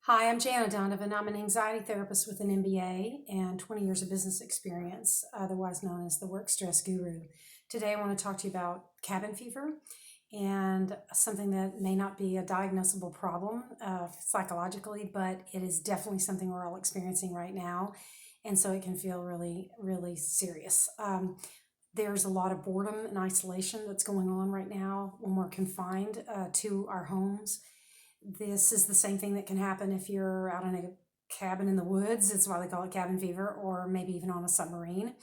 Hi, I'm Jana Donovan. I'm an anxiety therapist with an MBA and 20 years of business experience, otherwise known as the work stress guru. Today, I want to talk to you about cabin fever and something that may not be a diagnosable problem psychologically, but it is definitely something we're all experiencing right now. And so it can feel really, really serious. There's a lot of boredom and isolation that's going on right now when we're confined to our homes. This is the same thing that can happen if you're out in a cabin in the woods. It's why they call it cabin fever, or maybe even on a submarine.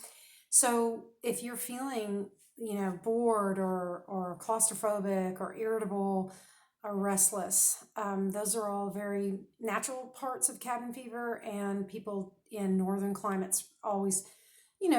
So if you're feeling, bored or claustrophobic or irritable or restless, those are all very natural parts of cabin fever. And people in northern climates always,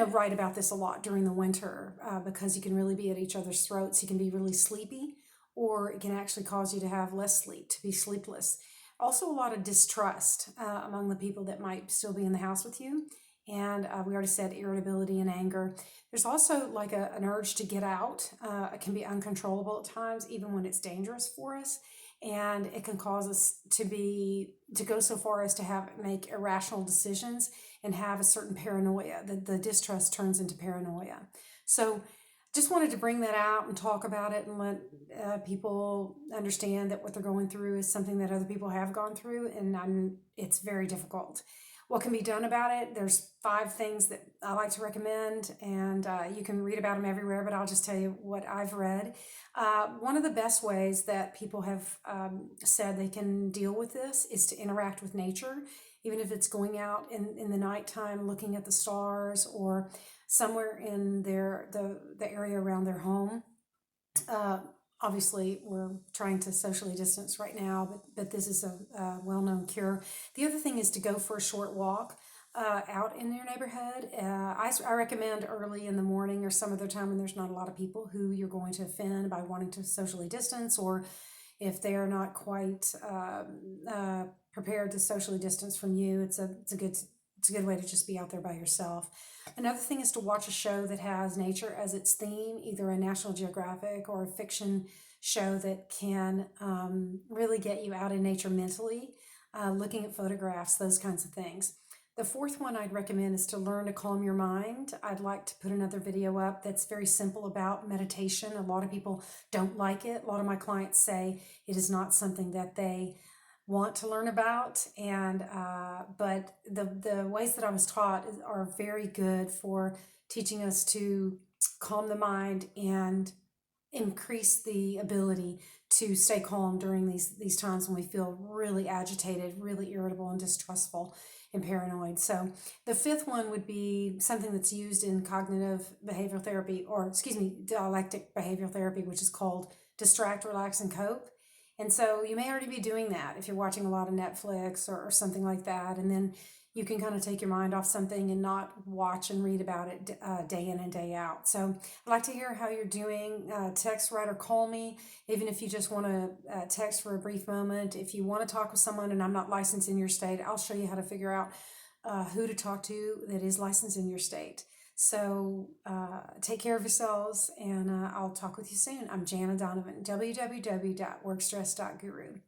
write about this a lot during the winter because you can really be at each other's throats. You can be really sleepy, or it can actually cause you to have less sleep, to be sleepless. Also, a lot of distrust among the people that might still be in the house with you. And we already said irritability and anger. There's also like an urge to get out. It can be uncontrollable at times, even when it's dangerous for us. And it can cause us to go so far as to make irrational decisions and have a certain paranoia. The distrust turns into paranoia. So just wanted to bring that out and talk about it and let people understand that what they're going through is something that other people have gone through, and it's very difficult. What can be done about it? There's 5 things that I like to recommend, and you can read about them everywhere, but I'll just tell you what I've read. One of the best ways that people have said they can deal with this is to interact with nature, even if it's going out in the nighttime, looking at the stars, or somewhere in the area around their home. Uh, Obviously, we're trying to socially distance right now, but this is a well-known cure. The other thing is to go for a short walk out in your neighborhood. I recommend early in the morning or some other time when there's not a lot of people who you're going to offend by wanting to socially distance, or if they are not quite prepared to socially distance from you. It's a good way to just be out there by yourself. Another thing is to watch a show that has nature as its theme, either a National Geographic or a fiction show that can really get you out in nature mentally, looking at photographs, those kinds of things. The fourth one I'd recommend is to learn to calm your mind. I'd like to put another video up that's very simple about meditation. A lot of people don't like it. A lot of my clients say it is not something that they want to learn about, and but the ways that I was taught are very good for teaching us to calm the mind and increase the ability to stay calm during these times when we feel really agitated, really irritable, and distrustful and paranoid. So the fifth one would be something that's used in cognitive behavioral therapy, or excuse me, dialectic behavioral therapy, which is called distract, relax, and cope. And so you may already be doing that if you're watching a lot of Netflix or something like that. And then you can kind of take your mind off something and not watch and read about it day in and day out. So I'd like to hear how you're doing. Text, write, or call me, even if you just want to text for a brief moment. If you want to talk with someone and I'm not licensed in your state, I'll show you how to figure out who to talk to that is licensed in your state. So take care of yourselves, and I'll talk with you soon. I'm Jana Donovan, www.workstress.guru.